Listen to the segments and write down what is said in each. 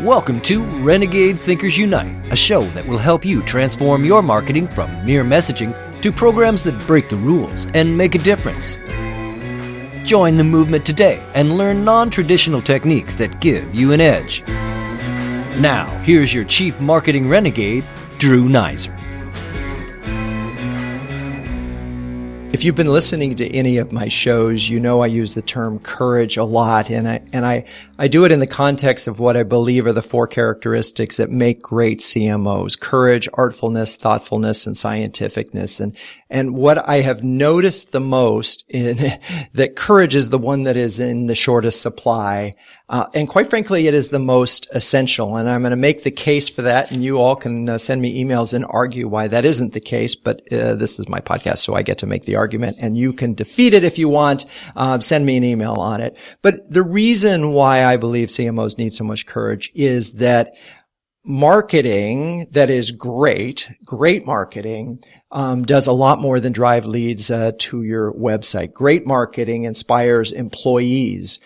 Welcome to Renegade Thinkers Unite, a show that will help you transform your marketing from mere messaging to programs that break the rules and make a difference. Join the movement today and learn non-traditional techniques that give you an edge. Now, here's your Chief Marketing Renegade, Drew Nizer. If you've been listening to any of my shows, you know I use the term courage a lot, and I do it in the context of what I believe are the four characteristics that make great CMOs: courage, artfulness, thoughtfulness, and scientificness. And what I have noticed the most in that courage is the one that is in the shortest supply. And quite frankly, it is the most essential. And I'm going to make the case for that. And you all can send me emails and argue why that isn't the case. But this is my podcast, so I get to make the argument. And you can defeat it if you want. Send me an email on it. But the reason why I believe CMOs need so much courage is that marketing that is great marketing, does a lot more than drive leads to your website. Great marketing inspires employees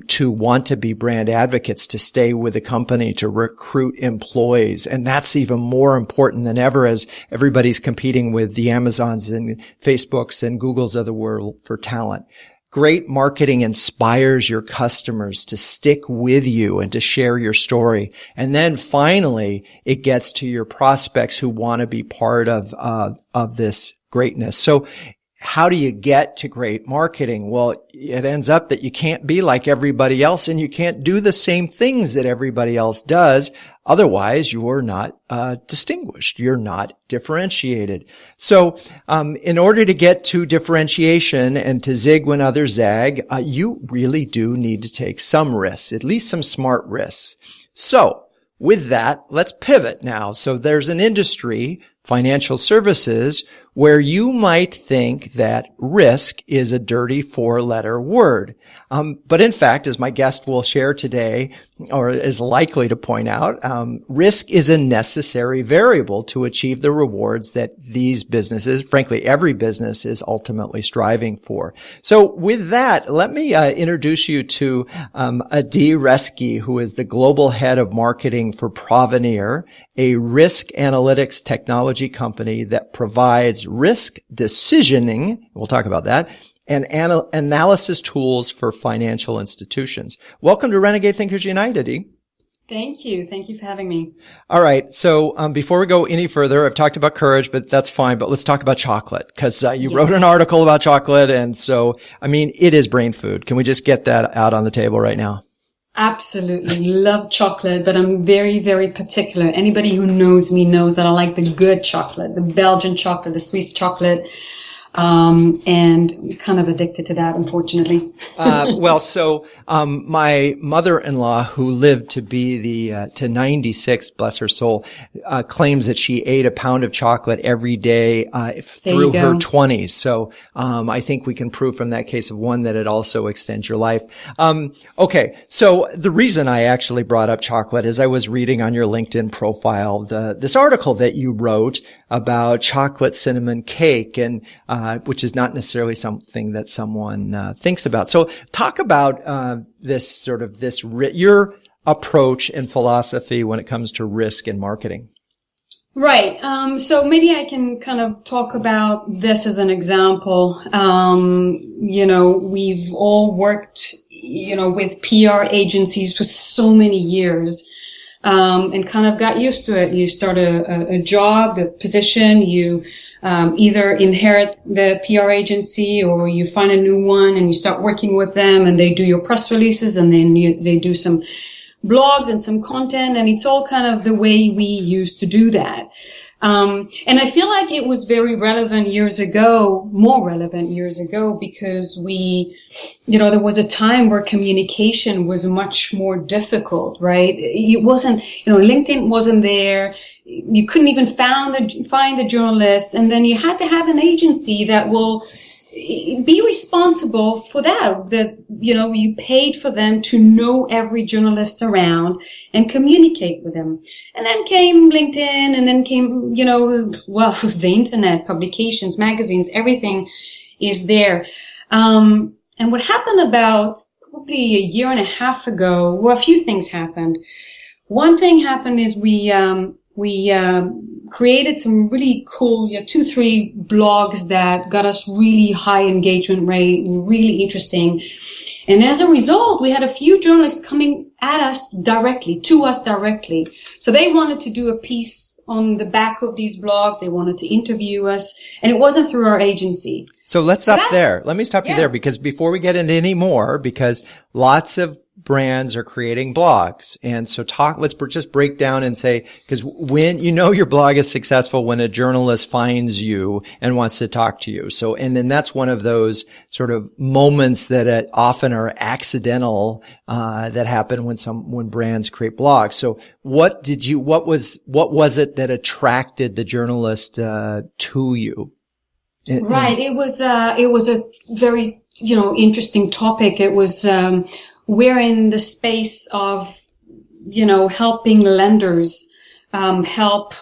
to want to be brand advocates, to stay with the company, to recruit employees. And that's even more important than ever as everybody's competing with the Amazons and Facebooks and Googles of the world for talent. Great marketing inspires your customers to stick with you and to share your story. And then finally, it gets to your prospects who want to be part of this greatness. So how do you get to great marketing? Well, it ends up that you can't be like everybody else and you can't do the same things that everybody else does. Otherwise, you're not distinguished. You're not differentiated. So, in order to get to differentiation and to zig when others zag, you really do need to take some risks, at least some smart risks. So, with that, let's pivot now. So there's an industry, financial services, where you might think that risk is a dirty four-letter word. But in fact, as my guest will share today, or is likely to point out, risk is a necessary variable to achieve the rewards that these businesses, frankly, every business is ultimately striving for. So with that, let me introduce you to Adi Bachar-Reske, who is the global head of marketing for Provenir, a risk analytics technology company that provides risk decisioning, we'll talk about that, and analysis tools for financial institutions. Welcome to Renegade Thinkers Unite, Adi. Thank you. Thank you for having me. All right. So before we go any further, I've talked about courage, but that's fine. But let's talk about chocolate, because you wrote an article about chocolate. And so, I mean, it is brain food. Can we just get that out on the table right now? Absolutely. Love chocolate, but I'm very, very particular. Anybody who knows me knows that I like the good chocolate, the Belgian chocolate, the Swiss chocolate. And kind of addicted to that, unfortunately. My mother-in-law, who lived to be to 96, bless her soul, claims that she ate a pound of chocolate every day, through her 20s. So, I think we can prove from that case of one that it also extends your life. Okay. So the reason I actually brought up chocolate is I was reading on your LinkedIn profile, this article that you wrote about chocolate cinnamon cake, and which is not necessarily something that someone thinks about. So talk about your approach and philosophy when it comes to risk in marketing. Right. So maybe I can kind of talk about this as an example. We've all worked, with PR agencies for so many years. And kind of got used to it. You start a job, a position, you either inherit the PR agency or you find a new one and you start working with them and they do your press releases and then they do some blogs and some content, and it's all kind of the way we used to do that. And I feel like it was very relevant years ago, more relevant years ago, because there was a time where communication was much more difficult, right? It wasn't, LinkedIn wasn't there. You couldn't even find a journalist. And then you had to have an agency that will be responsible for that, you paid for them to know every journalist around and communicate with them. And then came LinkedIn, and then came, the internet, publications, magazines, everything is there. And what happened about probably a year and a half ago, a few things happened. one thing happened is we created some really cool, 2-3 blogs that got us really high engagement rate, really interesting. And as a result, we had a few journalists coming at us directly, to us directly. So they wanted to do a piece on the back of these blogs. They wanted to interview us, and it wasn't through our agency. So let's stop there. Let me stop you there, because before we get into any more, because lots of brands are creating blogs. And so let's just break down and say, because when your blog is successful when a journalist finds you and wants to talk to you. So, and then that's one of those sort of moments that often are accidental, that happen when brands create blogs. So what was it that attracted the journalist, to you? Right. It was a very, interesting topic. It was, we're in the space of, helping lenders, help,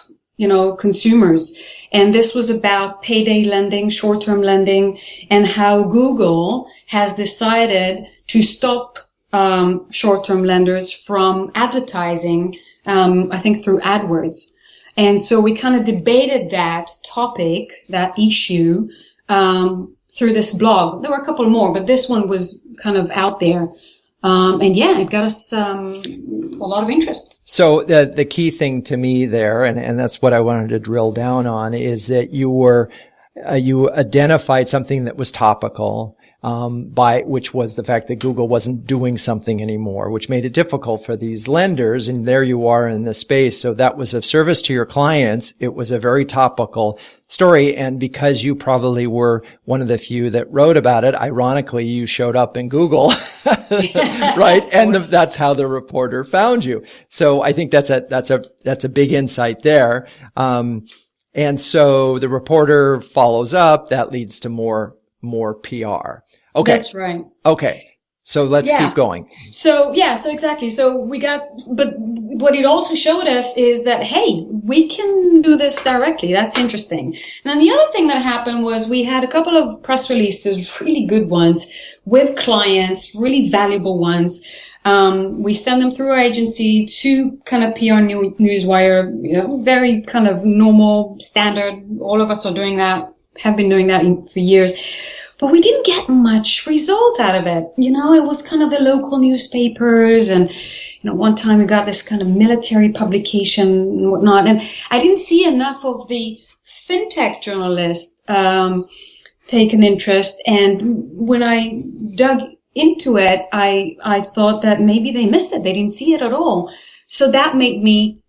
consumers. And this was about payday lending, short-term lending, and how Google has decided to stop, short-term lenders from advertising, I think through AdWords. And so we kind of debated that topic, that issue, through this blog. There were a couple more, but this one was kind of out there. It got us a lot of interest. So the key thing to me there, and that's what I wanted to drill down on, is that you identified something that was topical, which was the fact that Google wasn't doing something anymore, which made it difficult for these lenders. And there you are in the space. So that was of service to your clients. It was a very topical story. And because you probably were one of the few that wrote about it, ironically, you showed up in Google, right? And that's how the reporter found you. So I think that's a big insight there. And so the reporter follows up. That leads to more PR. Okay. That's right. Okay. So let's keep going. So exactly. So but what it also showed us is that, hey, we can do this directly. That's interesting. And then the other thing that happened was we had a couple of press releases, really good ones, with clients, really valuable ones. We send them through our agency to kind of PR Newswire, very kind of normal, standard. All of us are doing that, have been doing that for years. But we didn't get much result out of it. It was kind of the local newspapers, and, one time we got this kind of military publication and whatnot. And I didn't see enough of the FinTech journalists take an interest. And when I dug into it, I thought that maybe they missed it. They didn't see it at all. So that made me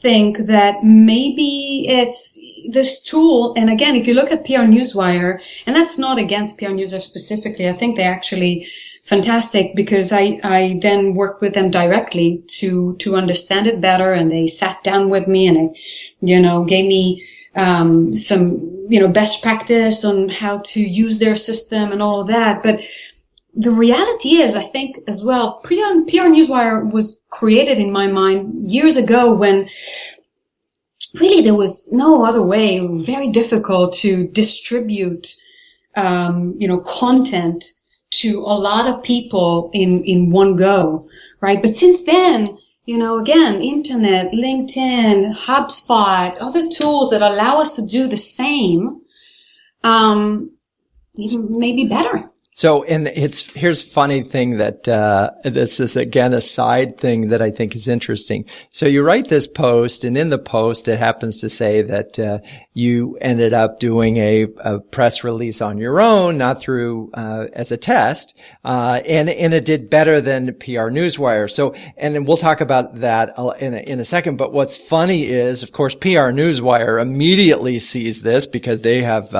think that maybe it's this tool. And again, if you look at PR Newswire, and that's not against PR Newswire specifically, I think they're actually fantastic, because I then worked with them directly to understand it better. And they sat down with me and gave me some best practice on how to use their system and all of that. But the reality is, I think as well, PR Newswire was created in my mind years ago when really there was no other way, very difficult to distribute, content to a lot of people in one go, right? But since then, again, internet, LinkedIn, HubSpot, other tools that allow us to do the same, even maybe better. So, and here's a funny thing that, this is again a side thing that I think is interesting. So you write this post, and in the post it happens to say that, you ended up doing a press release on your own, not through, as a test, and it did better than PR Newswire. So, and we'll talk about that in a second, but what's funny is, of course, PR Newswire immediately sees this because they have,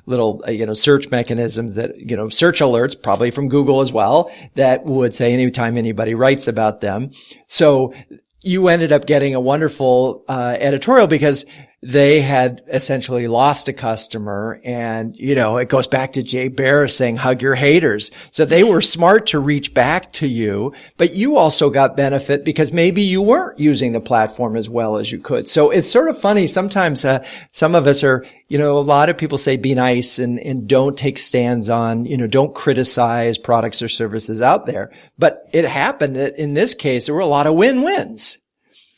little, search mechanisms that, search alerts, probably from Google as well, that would say anytime anybody writes about them. So you ended up getting a wonderful editorial because they had essentially lost a customer, and, it goes back to Jay Baer saying, hug your haters. So they were smart to reach back to you, but you also got benefit because maybe you weren't using the platform as well as you could. So it's sort of funny. Sometimes, some of us are, a lot of people say be nice and don't take stands on, don't criticize products or services out there. But it happened that in this case, there were a lot of win-wins.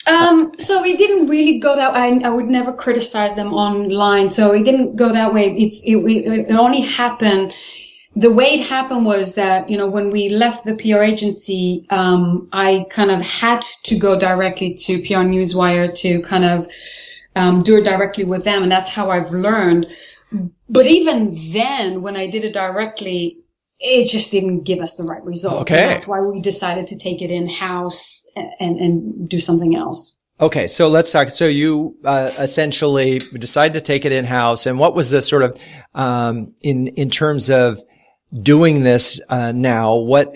So it didn't really go that way. I would never criticize them online. So it didn't go that way. It only happened. The way it happened was that, when we left the PR agency, I kind of had to go directly to PR Newswire to kind of, do it directly with them. And that's how I've learned. But even then, when I did it directly, it just didn't give us the right results. Okay. And that's why we decided to take it in-house and do something else. Okay, so let's talk. So you essentially decided to take it in-house, and what was the sort of in terms of doing this now? What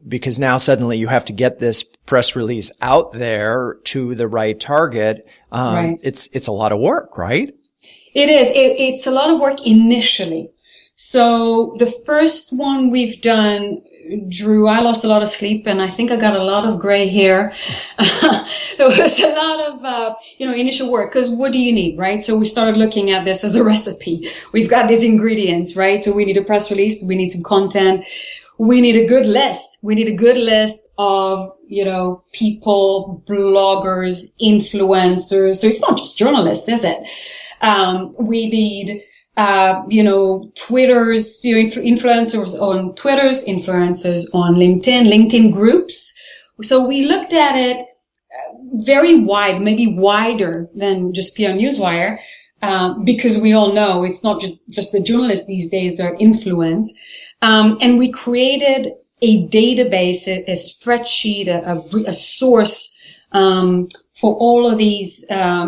because now suddenly you have to get this press release out there to the right target. Right. It's a lot of work, right? It is. It's a lot of work initially. So the first one we've done, Drew, I lost a lot of sleep and I think I got a lot of gray hair. There was a lot of, initial work, because what do you need, right? So we started looking at this as a recipe. We've got these ingredients, right? So we need a press release. We need some content. We need a good list. We need a good list of, people, bloggers, influencers. So it's not just journalists, is it? We need, Twitters, influencers on Twitters, influencers on LinkedIn groups. So we looked at it very wide, maybe wider than just PR Newswire, because we all know it's not just the journalists these days that are influenced. And we created a database, a spreadsheet, a source, for all of these,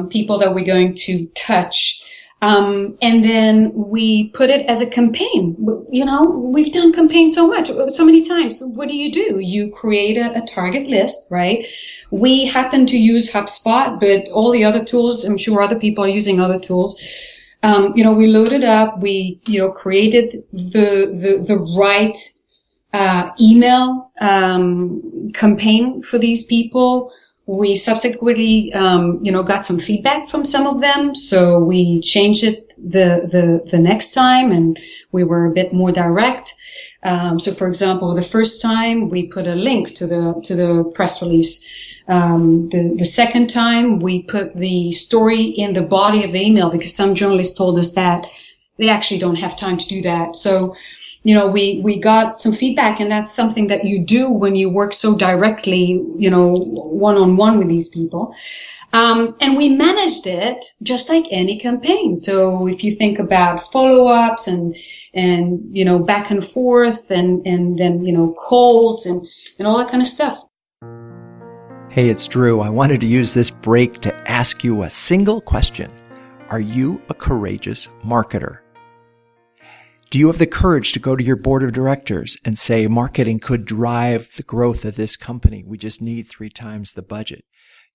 people that we're going to touch. And then we put it as a campaign. We've done campaigns so many times. What do? You create a target list, right? We happen to use HubSpot, but all the other tools, I'm sure other people are using other tools. We loaded up, we, created the right, email, campaign for these people. We subsequently, got some feedback from some of them, so we changed it the next time, and we were a bit more direct. So, for example, the first time we put a link to the press release. The second time we put the story in the body of the email, because some journalists told us that they actually don't have time to do that. So, we got some feedback, and that's something that you do when you work so directly, one-on-one with these people. And we managed it just like any campaign. So if you think about follow-ups and back and forth and then, calls and all that kind of stuff. Hey, it's Drew. I wanted to use this break to ask you a single question. Are you a courageous marketer? Do you have the courage to go to your board of directors and say, marketing could drive the growth of this company? We just need 3 times the budget.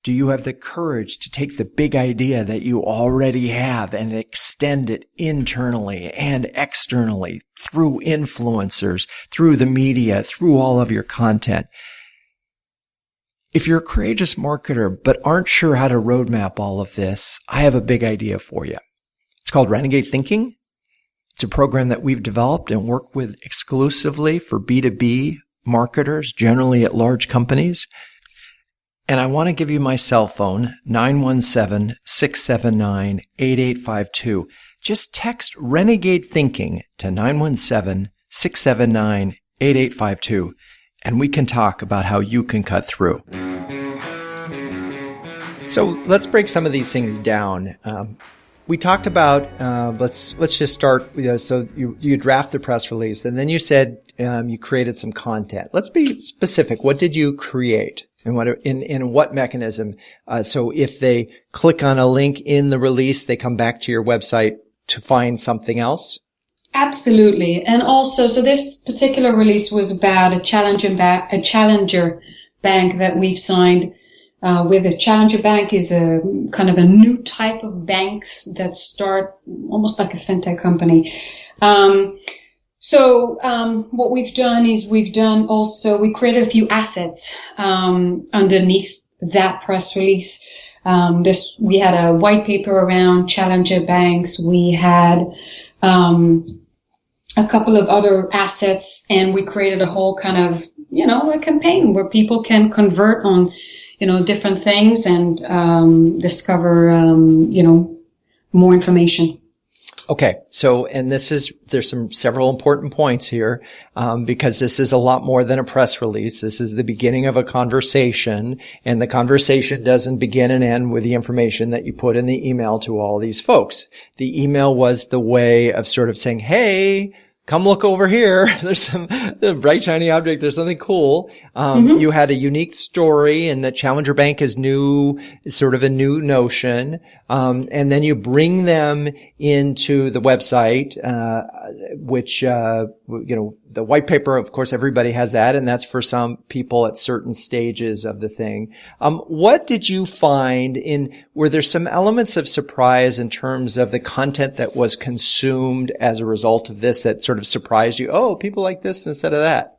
Do you have the courage to take the big idea that you already have and extend it internally and externally through influencers, through the media, through all of your content? If you're a courageous marketer but aren't sure how to roadmap all of this, I have a big idea for you. It's called Renegade Thinking. It's a program that we've developed and work with exclusively for B2B marketers, generally at large companies. And I want to give you my cell phone, 917-679-8852. Just text Renegade Thinking to 917-679-8852, and we can talk about how you can cut through. So let's break some of these things down. We talked about, let's just start, so you draft the press release, and then you said you created some content. Let's be specific. What did you create? And what in what mechanism? So if they click on a link in the release, they come back to your website to find something else? Absolutely. And also, so this particular release was about a challenger bank that we've signed with. A challenger bank is a kind of a new type of banks that start almost like a FinTech company. So what we've done is we created a few assets underneath that press release. We had a white paper around challenger banks. We had a couple of other assets, and we created a whole kind of, a campaign where people can convert on different things and discover, more information. Okay. So, and there's several important points here, because this is a lot more than a press release. This is the beginning of a conversation, and the conversation doesn't begin and end with the information that you put in the email to all these folks. The email was the way of sort of saying, hey, come look over here. There's some bright, shiny object. There's something cool. You had a unique story, and that Challenger Bank is sort of a new notion. And then you bring them into the website, which, the white paper, of course, everybody has that, and that's for some people at certain stages of the thing. What did you find were there some elements of surprise in terms of the content that was consumed as a result of this that sort of surprised you? Oh, people like this instead of that.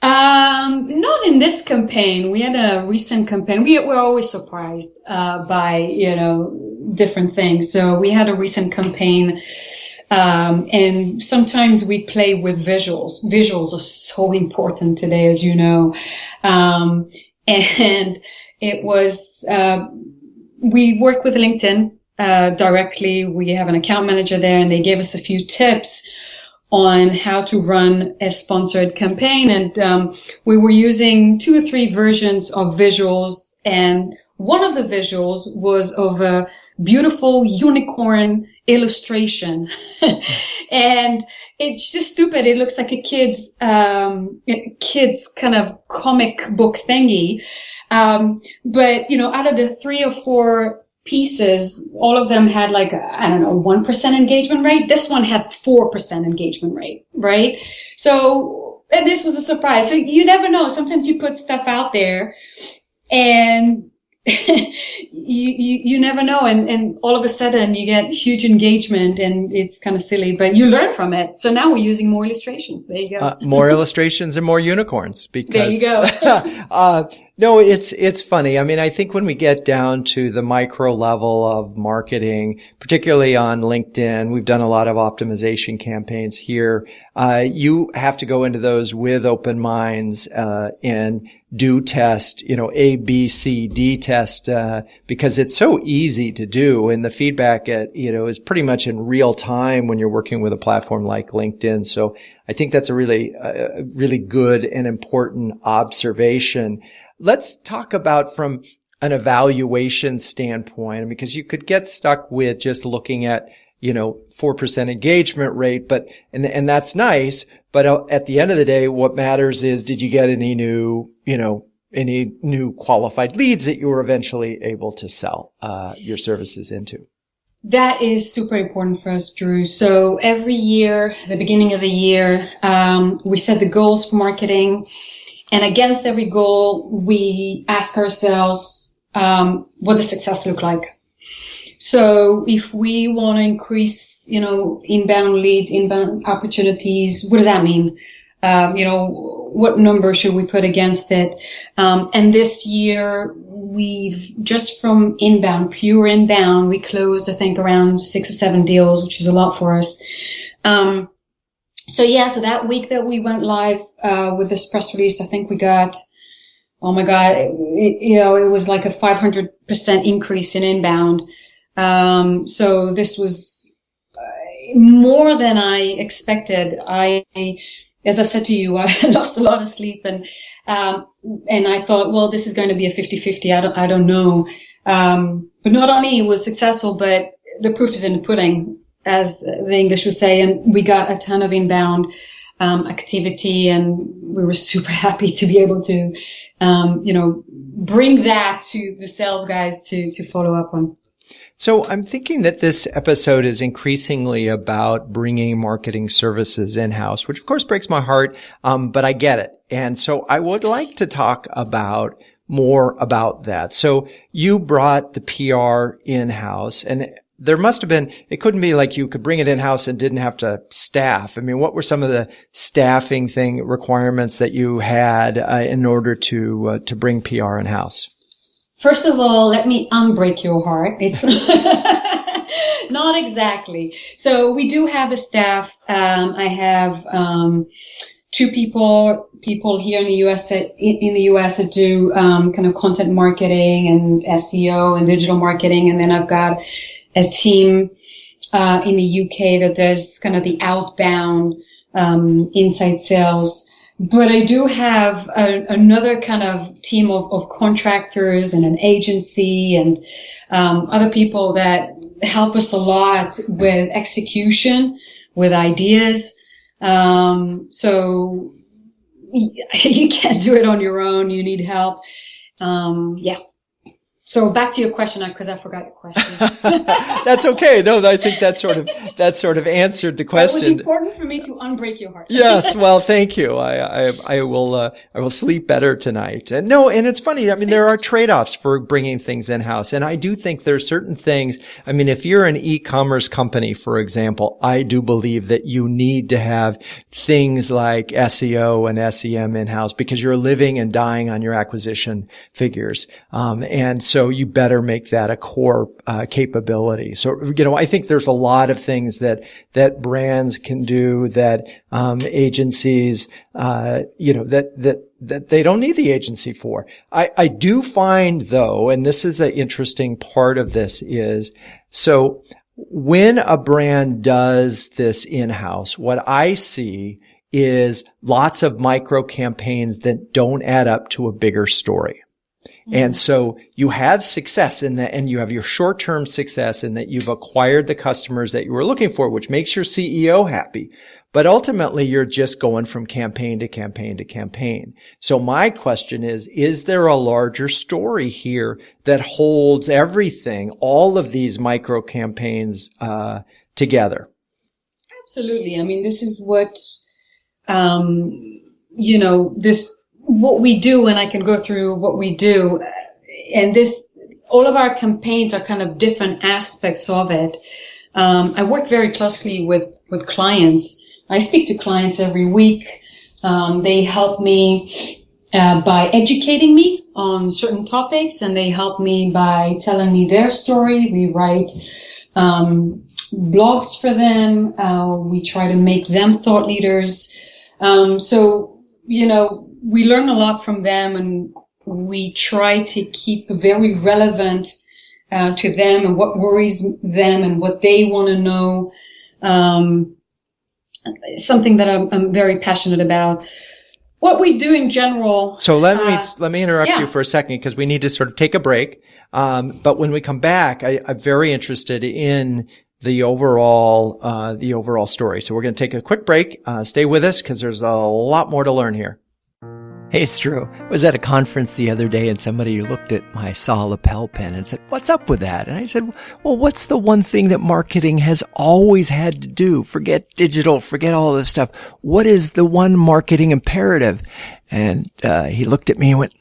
Not in this campaign. We had a recent campaign. We're always surprised, by, different things. So we had a recent campaign, and sometimes we play with visuals. Visuals are so important today, as you know. And it was, we work with LinkedIn, directly. We have an account manager there, and they gave us a few tips on how to run a sponsored campaign. And we were using 2 or 3 versions of visuals, and one of the visuals was of a beautiful unicorn illustration. And it's just stupid. It looks like a kid's kind of comic book thingy. But, out of the 3 or 4 pieces, all of them had 1% engagement rate. This one had 4% engagement rate, right? So, and this was a surprise. So you never know. Sometimes you put stuff out there and you never know. And all of a sudden you get huge engagement, and it's kind of silly, but you learn from it. So now we're using more illustrations. There you go. More illustrations and more unicorns, because there you go. No, it's funny. I mean, I think when we get down to the micro level of marketing, particularly on LinkedIn, we've done a lot of optimization campaigns here. You have to go into those with open minds, and do test, A, B, C, D test, because it's so easy to do. And the feedback is pretty much in real time when you're working with a platform like LinkedIn. So I think that's a really good and important observation. Let's talk about from an evaluation standpoint, because you could get stuck with just looking at, 4% engagement rate, and that's nice. But at the end of the day, what matters is, did you get any new qualified leads that you were eventually able to sell, your services into? That is super important for us, Drew. So every year, the beginning of the year, we set the goals for marketing. And against every goal, we ask ourselves, what does success look like? So if we want to increase, inbound leads, inbound opportunities, what does that mean? What number should we put against it? And this year, we've just from inbound, pure inbound, we closed, I think, around 6 or 7 deals, which is a lot for us. So that week that we went live, with this press release, I think we got, oh my God, it was like a 500% increase in inbound. So this was more than I expected. As I said to you, I lost a lot of sleep, and I thought, well, this is going to be a 50-50. I don't know. But not only it was successful, but the proof is in the pudding, as the English would say, and we got a ton of inbound activity, and we were super happy to be able to, bring that to the sales guys to follow up on. So I'm thinking that this episode is increasingly about bringing marketing services in-house, which of course breaks my heart, but I get it. And so I would like to talk more about that. So you brought the PR in-house, and there must have been, it couldn't be like you could bring it in-house and didn't have to staff. I mean, what were some of the staffing requirements that you had in order to bring PR in-house? First of all, let me unbreak your heart. It's not exactly. So we do have a staff. I have two people here in the US that do kind of content marketing and SEO and digital marketing, and then I've got a team in the UK that does kind of the outbound inside sales. But I do have another kind of team of contractors and an agency and other people that help us a lot with execution, with ideas. So you can't do it on your own. You need help. Yeah. So back to your question, because I forgot your question. That's okay. No, I think that sort of answered the question. It was important for me to unbreak your heart. Yes. Well, thank you. I will sleep better tonight. And it's funny. I mean, there are trade-offs for bringing things in-house. And I do think there's certain things. I mean, if you're an e-commerce company, for example, I do believe that you need to have things like SEO and SEM in-house because you're living and dying on your acquisition figures. And so you better make that a core capability. So, I think there's a lot of things that brands can do that agencies, that they don't need the agency for. I do find, though, and this is an interesting part of this is, so when a brand does this in-house, what I see is lots of micro campaigns that don't add up to a bigger story. And so you have success in that, and you have your short-term success in that you've acquired the customers that you were looking for, which makes your CEO happy. But ultimately, you're just going from campaign to campaign to campaign. So my question is there a larger story here that holds everything, all of these micro campaigns, together? Absolutely. I mean, this is what, what we do, and I can go through what we do. And all of our campaigns are kind of different aspects of it. I work very closely with clients. I speak to clients every week. They help me by educating me on certain topics, and they help me by telling me their story. We write blogs for them. We try to make them thought leaders. We learn a lot from them, and we try to keep very relevant to them and what worries them and what they want to know. Something that I'm very passionate about. What we do in general. So let me interrupt you for a second because we need to sort of take a break. But when we come back, I'm very interested in the overall story. So we're going to take a quick break. Stay with us because there's a lot more to learn here. Hey, it's true. I was at a conference the other day and somebody looked at my saw lapel pin and said, "What's up with that?" And I said, "Well, what's the one thing that marketing has always had to do? Forget digital, forget all this stuff. What is the one marketing imperative?" And he looked at me and went,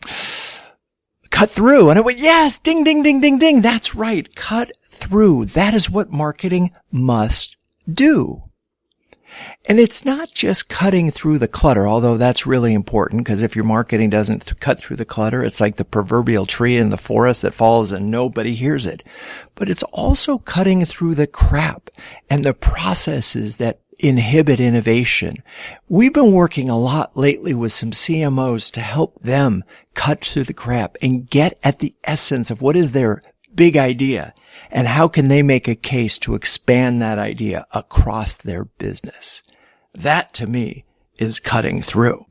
"Cut through." And I went, "Yes, ding, ding, ding, ding, ding. That's right. Cut through. That is what marketing must do." And it's not just cutting through the clutter, although that's really important because if your marketing doesn't cut through the clutter, it's like the proverbial tree in the forest that falls and nobody hears it. But it's also cutting through the crap and the processes that inhibit innovation. We've been working a lot lately with some CMOs to help them cut through the crap and get at the essence of what is their big idea. And how can they make a case to expand that idea across their business? That, to me, is cutting through.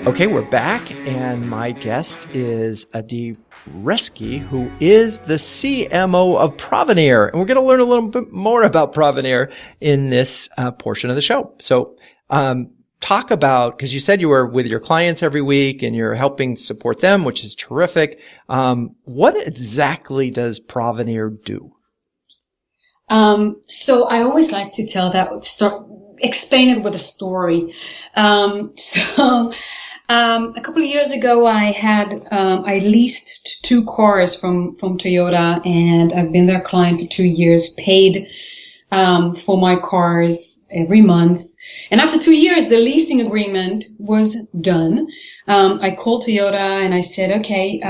Okay, we're back, and my guest is Adi Bachar-Reske, who is the CMO of Provenir. And we're going to learn a little bit more about Provenir in this portion of the show. So talk about, because you said you were with your clients every week and you're helping support them, which is terrific. What exactly does Provenir do? So I always like to explain it with a story. A couple of years ago, I leased 2 cars from Toyota, and I've been their client for 2 years, paid for my cars every month. And after 2 years, the leasing agreement was done. I called Toyota and I said, okay,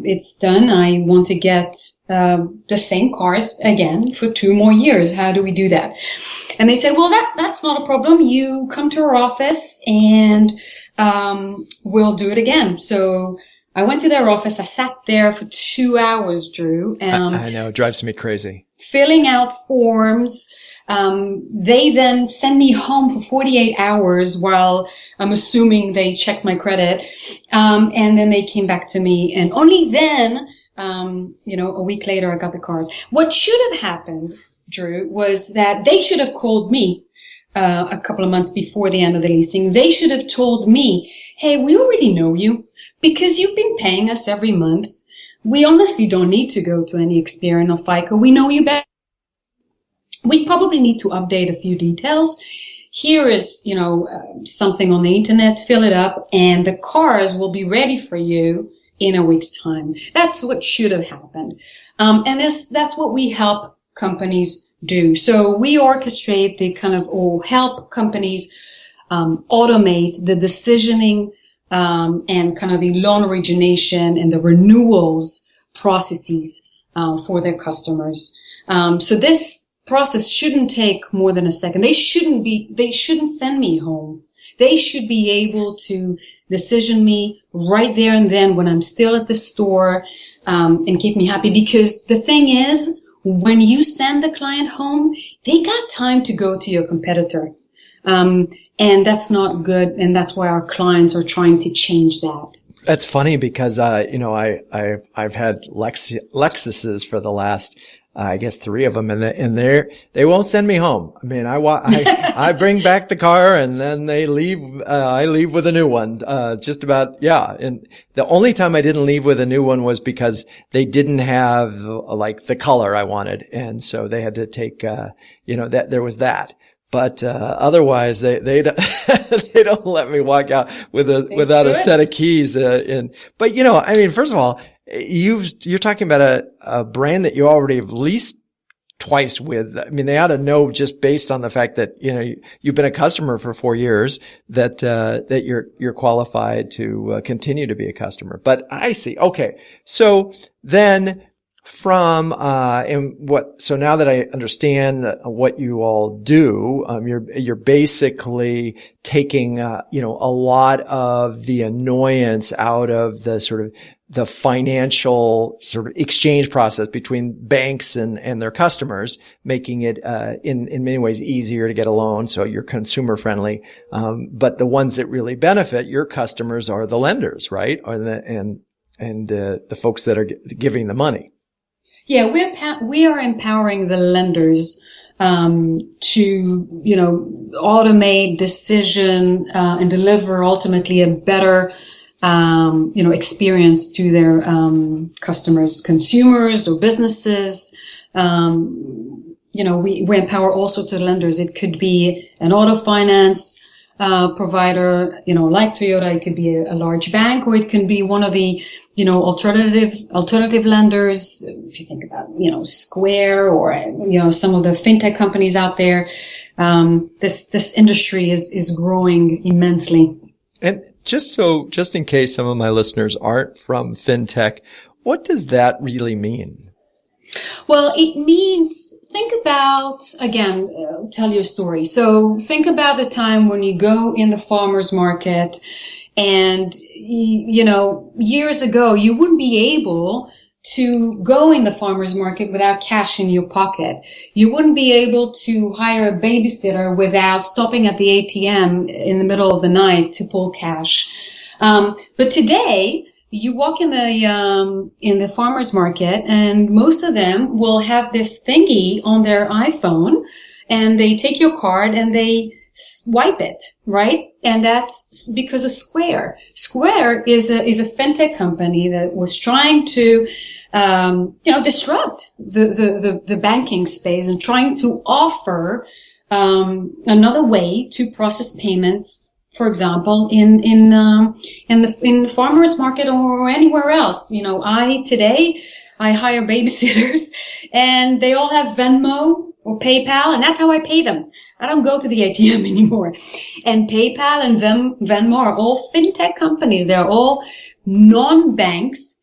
it's done. I want to get the same cars again for 2 more years. How do we do that? And they said, well, that's not a problem. You come to our office and we'll do it again. So I went to their office. I sat there for 2 hours, Drew. I know, it drives me crazy. Filling out forms. They then send me home for 48 hours while I'm assuming they checked my credit. And then they came back to me, and only then, a week later I got the cars. What should have happened, Drew, was that they should have called me a couple of months before the end of the leasing. They should have told me, hey, we already know you because you've been paying us every month. We honestly don't need to go to any Experian or FICO. We know you better. We probably need to update a few details. Here is, something on the internet, fill it up, and the cars will be ready for you in a week's time. That's what should have happened. And that's what we help companies do. So we orchestrate or help companies automate the decisioning and kind of the loan origination and the renewals processes for their customers. So this process shouldn't take more than a second. They shouldn't send me home. They should be able to decision me right there and then when I'm still at the store, and keep me happy. Because the thing is, when you send the client home, they got time to go to your competitor. And that's not good. And that's why our clients are trying to change that. That's funny because, I've had Lexuses for the last, I guess 3 of them, and they won't send me home. I mean, I bring back the car and then they leave, I leave with a new one, just about, yeah. And the only time I didn't leave with a new one was because they didn't have, like, the color I wanted. And so they had to take, that there was that. But otherwise, they don't they don't let me walk out without a set of keys. But first of all, you're talking about a brand that you already have leased twice with. I mean, they ought to know just based on the fact that you've been a customer for 4 years that you're qualified to continue to be a customer. But I see. Okay, so then. So now that I understand what you all do, you're basically taking, a lot of the annoyance out of the sort of the financial sort of exchange process between banks and their customers, making it, in many ways easier to get a loan. So you're consumer friendly. But the ones that really benefit your customers are the lenders, right? And the folks that are giving the money. Yeah, we are empowering the lenders to automate decision and deliver ultimately a better experience to their customers, consumers or businesses. We empower all sorts of lenders. It could be an auto finance provider, like Toyota. It could be a large bank, or it can be one of the alternative lenders. If you think about, Square or, some of the FinTech companies out there, this industry is growing immensely. And just in case some of my listeners aren't from FinTech, what does that really mean? Well, it means, think about, again, tell you a story. So think about the time when you go in the farmer's market and, years ago, you wouldn't be able to go in the farmer's market without cash in your pocket. You wouldn't be able to hire a babysitter without stopping at the ATM in the middle of the night to pull cash. But today, you walk in the farmer's market, and most of them will have this thingy on their iPhone, and they take your card and they swipe it, right? And that's because of Square. Square is a FinTech company that was trying to, disrupt the banking space and trying to offer, another way to process payments, for example, in the farmer's market or anywhere else. Today I hire babysitters and they all have Venmo or PayPal, and that's how I pay them. I don't go to the ATM anymore. And PayPal and Venmo are all FinTech companies. They're all non-banks,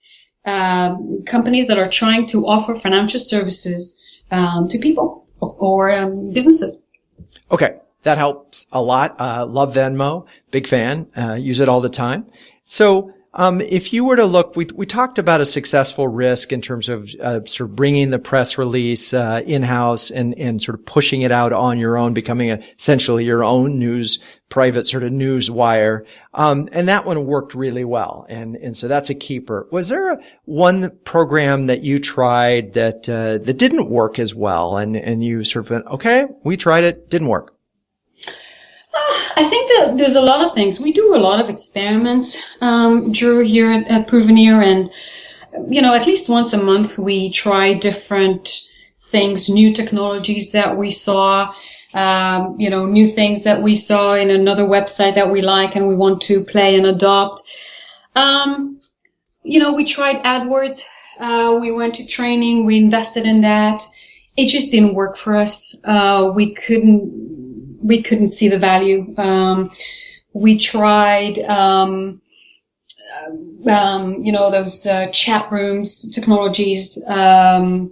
companies that are trying to offer financial services to people or businesses. Okay. That helps a lot. Love Venmo. Big fan. Use it all the time. So, if you were to look, we talked about a successful risk in terms of, sort of bringing the press release, in-house and sort of pushing it out on your own, becoming essentially your own private sort of news wire. And that one worked really well. And so that's a keeper. Was there one program that you tried that didn't work as well? And you sort of went, okay, we tried it, didn't work. I think that there's a lot of things. We do a lot of experiments, Drew, here at Provenir, and, at least once a month we try different things, new technologies that we saw, new things that we saw in another website that we like and we want to play and adopt. We tried AdWords. We went to training. We invested in that. It just didn't work for us. We couldn't see the value. We tried, those chat rooms technologies, and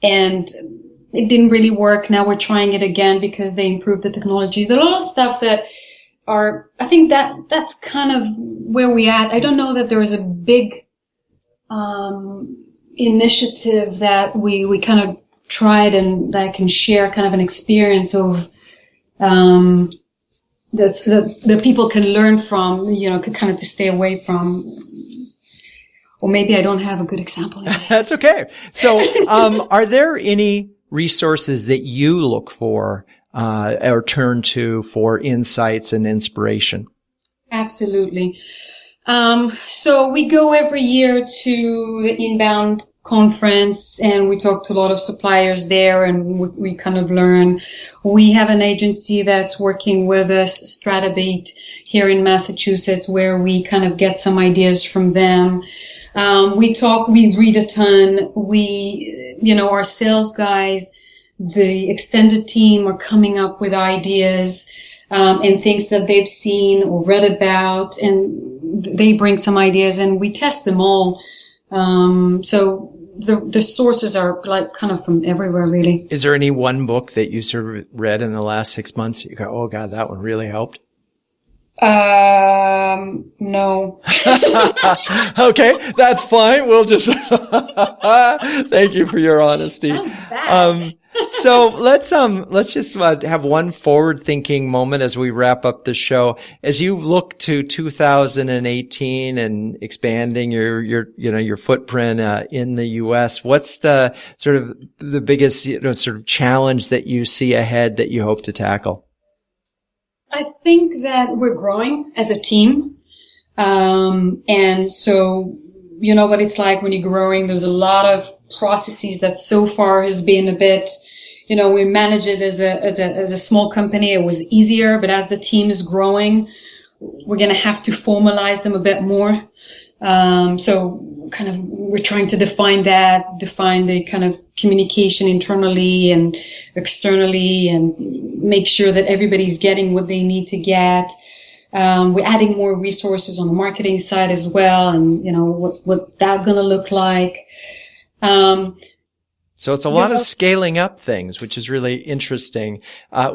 it didn't really work. Now we're trying it again because they improved the technology. There's a lot of stuff that I think that's kind of where we at. I don't know that there is a big initiative that we kind of tried and that I can share kind of an experience of that people can learn from, kind of to stay away from. Or maybe I don't have a good example. That's okay. So, are there any resources that you look for, or turn to for insights and inspiration? Absolutely. So we go every year to the Inbound conference and we talk to a lot of suppliers there and we kind of learn. We have an agency that's working with us, Stratabate, here in Massachusetts, where we kind of get some ideas from them. We read a ton. Our sales guys, the extended team are coming up with ideas, and things that they've seen or read about, and they bring some ideas and we test them all. So the sources are like kind of from everywhere, really. Is there any one book that you sort of read in the last 6 months? You go, oh God, that one really helped. No. Okay, that's fine. We'll just, thank you for your honesty. So let's just have one forward-thinking moment as we wrap up the show. As you look to 2018 and expanding your footprint in the U.S., what's the sort of the biggest sort of challenge that you see ahead that you hope to tackle? I think that we're growing as a team, and so you know what it's like when you're growing. There's a lot of processes that so far has been a bit, we manage it as a small company. It was easier, but as the team is growing, we're going to have to formalize them a bit more. So kind of we're trying to define the kind of communication internally and externally and make sure that everybody's getting what they need to get. We're adding more resources on the marketing side as well, and what's that going to look like. So it's a lot of scaling up things, which is really interesting.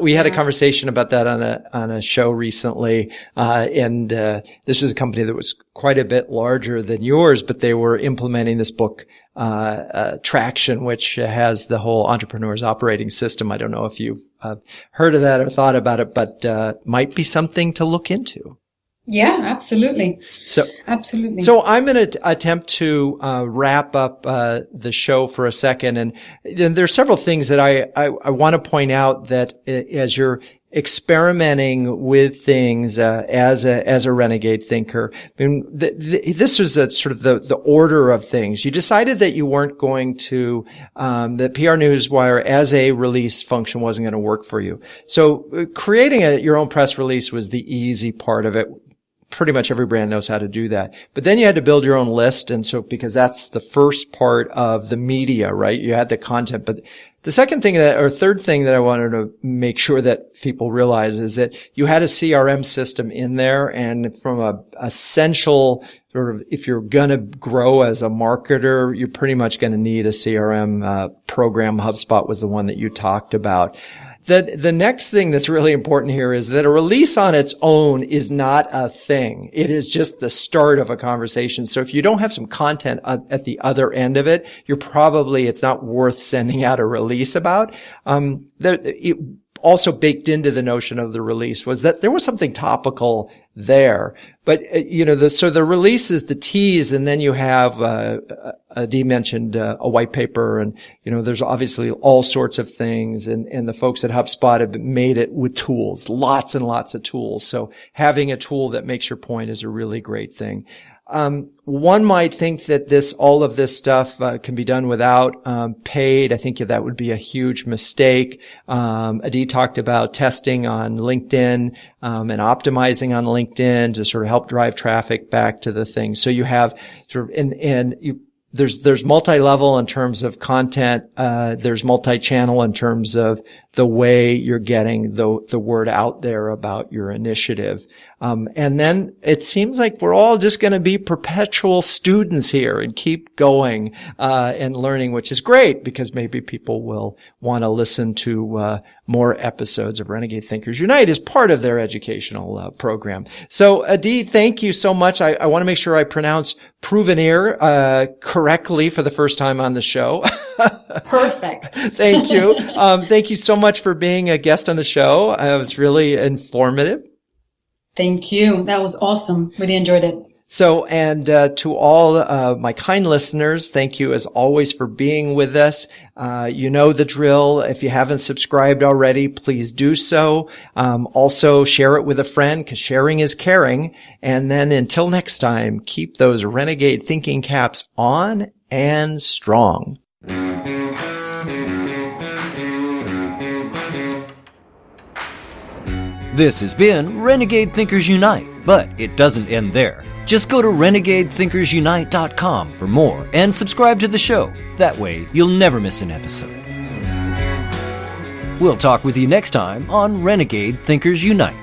We had a conversation about that on a show recently. And this was a company that was quite a bit larger than yours, but they were implementing this book, Traction, which has the whole entrepreneur's operating system. I don't know if you've heard of that or thought about it, but might be something to look into. Yeah, absolutely. Absolutely. So I'm going to attempt to wrap up the show for a second, and there's several things that I want to point out that as you're experimenting with things as a renegade thinker, I mean, this was sort of the order of things. You decided that you weren't going to the PR Newswire as a release function wasn't going to work for you. So creating your own press release was the easy part of it. pretty much every brand knows how to do that. But then you had to build your own list. And so, because that's the first part of the media, right? You had the content. But the second thing third thing that I wanted to make sure that people realize is that you had a CRM system in there. And from a essential sort of, if you're going to grow as a marketer, you're pretty much going to need a CRM program. HubSpot was the one that you talked about. The next thing that's really important here is that a release on its own is not a thing. It is just the start of a conversation. So if you don't have some content at the other end of it, it's not worth sending out a release about. Also baked into the notion of the release was that there was something topical there. But, so the release is the tease, and then you have, Adi mentioned, a white paper, and, there's obviously all sorts of things, and the folks at HubSpot have made it with tools, lots and lots of tools. So having a tool that makes your point is a really great thing. One might think that all of this stuff can be done without paid. I think that would be a huge mistake. Adi talked about testing on LinkedIn and optimizing on LinkedIn to sort of help drive traffic back to the thing. So you have sort of there's multi-level in terms of content. There's multi-channel in terms of the way you're getting the word out there about your initiative. And then it seems like we're all just going to be perpetual students here and keep going, and learning, which is great because maybe people will want to listen to, more episodes of Renegade Thinkers Unite as part of their educational, program. So, Adi, thank you so much. I want to make sure I pronounce Provenir, correctly for the first time on the show. Perfect. Thank you. Thank you so much for being a guest on the show. It was really informative. Thank you. That was awesome. Really enjoyed it. So, and to all my kind listeners, thank you as always for being with us. You know the drill. If you haven't subscribed already, please do so. Also share it with a friend, because sharing is caring. And then until next time, keep those renegade thinking caps on and strong. This has been Renegade Thinkers Unite, but it doesn't end there. Just go to renegadethinkersunite.com for more and subscribe to the show. That way, you'll never miss an episode. We'll talk with you next time on Renegade Thinkers Unite.